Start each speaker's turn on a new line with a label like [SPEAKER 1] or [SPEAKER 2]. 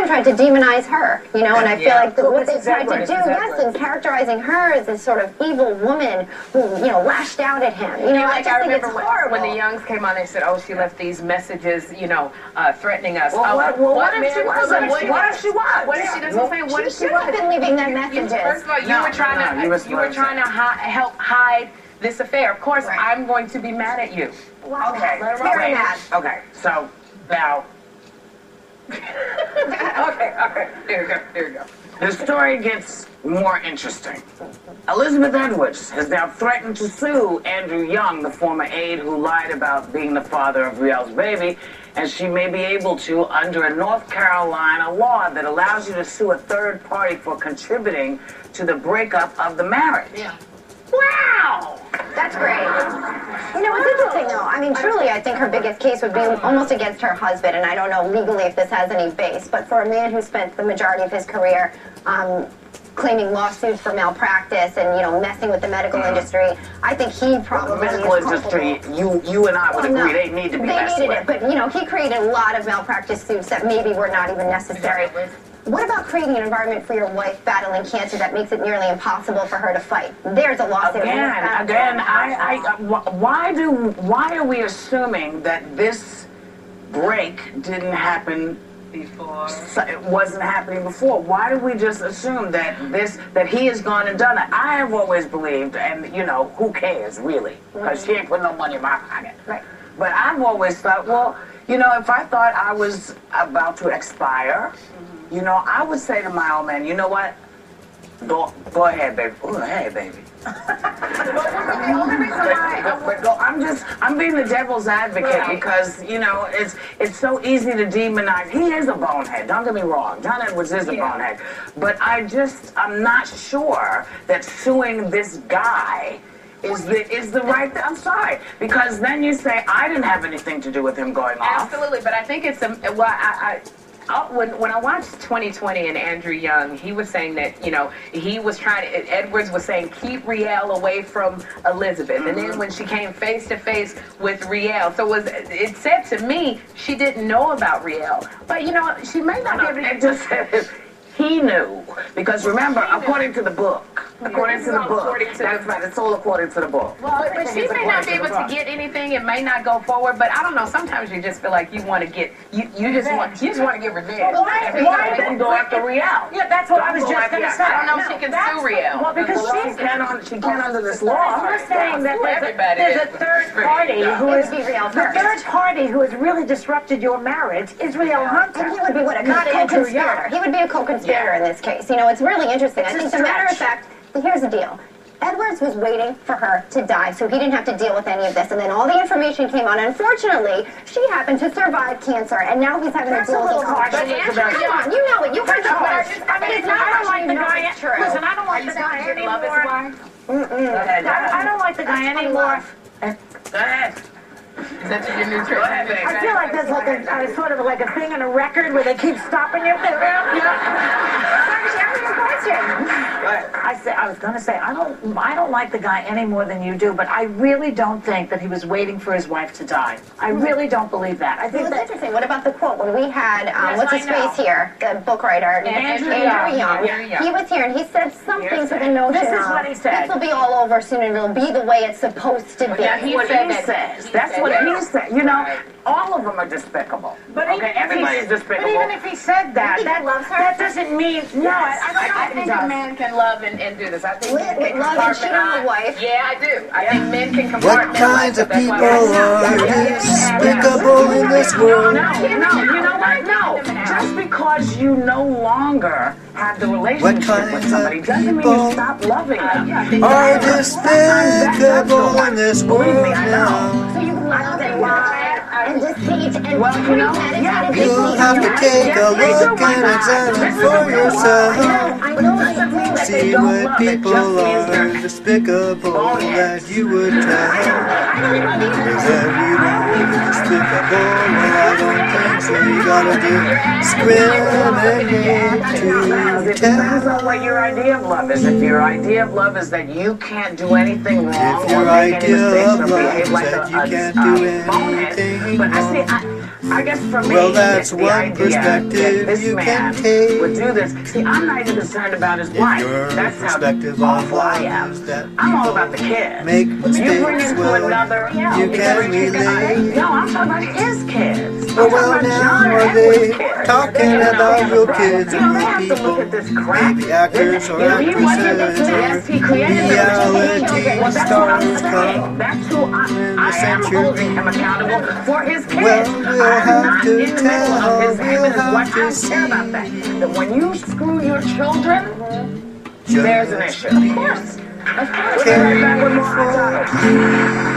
[SPEAKER 1] time tried to demonize her, you know, and I feel like what they tried to do, and characterizing her as this sort of evil woman who, you know, lashed out at him. You know,
[SPEAKER 2] like I remember when the Youngs came on, they said, "Oh, she left these messages, you know, threatening us."
[SPEAKER 3] What if she was? What if she was?
[SPEAKER 2] What if she doesn't say? What if she
[SPEAKER 1] should have been leaving them messages?
[SPEAKER 2] First of all, you were trying to help hide this affair. Of course, I'm going to be mad at you.
[SPEAKER 1] Wow.
[SPEAKER 3] Okay,
[SPEAKER 1] Very mad.
[SPEAKER 3] Okay, so now. Okay, here you go. The story gets more interesting. Elizabeth Edwards has now threatened to sue Andrew Young, the former aide who lied about being the father of Riel's baby, and she may be able to under a North Carolina law that allows you to sue a third party for contributing to the breakup of the marriage.
[SPEAKER 2] Yeah.
[SPEAKER 3] Wow!
[SPEAKER 1] That's great. You know, it's interesting, though. I mean, truly, I think her biggest case would be almost against her husband, and I don't know legally if this has any base, but for a man who spent the majority of his career claiming lawsuits for malpractice and, you know, messing with the medical industry, I think he probably
[SPEAKER 3] the medical industry, you and I would agree, they need to be messed with.
[SPEAKER 1] They needed it, but, you know, he created a lot of malpractice suits that maybe were not even necessary. What about creating an environment for your wife battling cancer that makes it nearly impossible for her to fight? There's a lawsuit.
[SPEAKER 3] Again, why are we assuming that this break didn't happen before? It wasn't happening before. Why do we just assume that he has gone and done it? I have always believed, and you know, who cares really? Because she ain't put no money in my pocket.
[SPEAKER 1] Right.
[SPEAKER 3] But I've always thought, well, you know, if I thought I was about to expire, you know, I would say to my old man, you know what? Go ahead, baby. Go ahead, baby. I'm being the devil's advocate because, you know, it's so easy to demonize. He is a bonehead. Don't get me wrong. John Edwards is a bonehead. But I'm not sure that suing this guy is the right thing. I'm sorry, because then you say I didn't have anything to do with him going off.
[SPEAKER 2] Absolutely, but I think it's when I watched 2020 and Andrew Young, he was saying that, you know, Edwards was saying keep Riel away from Elizabeth. And then when she came face to face with Riel, so it said to me she didn't know about Riel. But, you know, she may not be able to.
[SPEAKER 3] It just said he knew. Because remember, according to the book, that's right, it's all according to the book.
[SPEAKER 2] Well, but she may not be able to get anything. It may not go forward. But I don't know. Sometimes you just feel like you want to get you just want to get revenge.
[SPEAKER 3] Well, why then go after Riel?
[SPEAKER 4] Yeah, that's what I was just going to say.
[SPEAKER 2] I don't know if she can sue Riel.
[SPEAKER 4] Well, because
[SPEAKER 3] she can't under this law.
[SPEAKER 4] You're saying that there's a third party who has really disrupted your marriage. Is Riel Hunter?
[SPEAKER 1] And he would be a co-conspirator. He would be a co-conspirator in this case. You know, it's really interesting. I think, as a matter of fact, here's the deal. Edwards was waiting for her to die, so he didn't have to deal with any of this. And then all the information came on. Unfortunately, she happened to survive cancer, and now he's having to deal with it. Come on, you know it. You heard the words. It's not
[SPEAKER 4] I don't like the guy. Listen, I don't like the guy anymore. I don't like the guy anymore.
[SPEAKER 3] Go ahead.
[SPEAKER 2] Is that your new trick?
[SPEAKER 4] I feel like there's like a sort of like a thing in a record where they keep stopping you. I was going to say I don't like the guy any more than you do, but I really don't think that he was waiting for his wife to die. I really don't believe that. I think
[SPEAKER 1] that's interesting. What about the quote when we had what's his face here, the book writer Andrew Young? He was here and he said something to the notion.
[SPEAKER 4] This is what he said.
[SPEAKER 1] This will be all over soon and it'll be the way it's supposed to be.
[SPEAKER 3] That's what he says. That's what he said. You know, all of them are despicable. But everybody's despicable.
[SPEAKER 4] But even if he said that, that doesn't mean no.
[SPEAKER 2] I think a man can love and do this. I think
[SPEAKER 1] love and cheat on the wife.
[SPEAKER 2] Yeah, I do. I think men can compartmentalize.
[SPEAKER 5] What kinds of people are despicable in this world?
[SPEAKER 3] No, you know what? No. Just because you no longer have the relationship with somebody doesn't mean you stop loving them.
[SPEAKER 5] Are despicable in this world now.
[SPEAKER 1] So you love and lie and deceit and
[SPEAKER 5] you'll have to take a look and examine for yourself. See what people are despicable that you would tell. Is everyone despicable? Well, I don't think so. You gotta discriminate to
[SPEAKER 3] Depends on what your idea of love is. If your idea of love is that you can't do anything wrong,
[SPEAKER 5] if your idea of love is that you can't do anything
[SPEAKER 3] but
[SPEAKER 5] wrong,
[SPEAKER 3] I guess for me,
[SPEAKER 5] Well, that's
[SPEAKER 3] the
[SPEAKER 5] one
[SPEAKER 3] idea
[SPEAKER 5] perspective
[SPEAKER 3] that this
[SPEAKER 5] you
[SPEAKER 3] man
[SPEAKER 5] can take.
[SPEAKER 3] would do this. See, I'm not even concerned about his wife.
[SPEAKER 5] Your
[SPEAKER 3] That's how
[SPEAKER 5] perspective on
[SPEAKER 3] awful I
[SPEAKER 5] life
[SPEAKER 3] am.
[SPEAKER 5] is that
[SPEAKER 3] I'm all
[SPEAKER 5] people
[SPEAKER 3] about the kids.
[SPEAKER 5] make
[SPEAKER 3] You bring
[SPEAKER 5] mistakes.
[SPEAKER 3] into
[SPEAKER 5] Well,
[SPEAKER 3] another.
[SPEAKER 5] you can relate.
[SPEAKER 3] No, I'm talking about his kids.
[SPEAKER 5] Oh,
[SPEAKER 3] I'm
[SPEAKER 5] well,
[SPEAKER 3] talking about
[SPEAKER 5] now
[SPEAKER 3] John
[SPEAKER 5] are
[SPEAKER 3] Edwards'
[SPEAKER 5] they
[SPEAKER 3] kids.
[SPEAKER 5] talking
[SPEAKER 3] You know,
[SPEAKER 5] about your kids
[SPEAKER 3] you
[SPEAKER 5] and
[SPEAKER 3] know, they
[SPEAKER 5] your
[SPEAKER 3] have to look
[SPEAKER 5] people?
[SPEAKER 3] at this crap.
[SPEAKER 5] Maybe actors or
[SPEAKER 3] You know, he wasn't
[SPEAKER 5] actresses
[SPEAKER 3] this yes, he created the
[SPEAKER 5] reality
[SPEAKER 3] well, that's what I'm
[SPEAKER 5] stars
[SPEAKER 3] saying.
[SPEAKER 5] come
[SPEAKER 3] That's who
[SPEAKER 5] in
[SPEAKER 3] I
[SPEAKER 5] the
[SPEAKER 3] am holding him
[SPEAKER 5] century.
[SPEAKER 3] accountable for his kids.
[SPEAKER 5] Well, we'll
[SPEAKER 3] I'm
[SPEAKER 5] have
[SPEAKER 3] not
[SPEAKER 5] to
[SPEAKER 3] in the middle of
[SPEAKER 5] tell,
[SPEAKER 3] him
[SPEAKER 5] we'll
[SPEAKER 3] and his
[SPEAKER 5] have
[SPEAKER 3] wife. I
[SPEAKER 5] to
[SPEAKER 3] don't care about that. But when you screw your children, there's an issue. Of course. We'll be right back with more Hot Topics.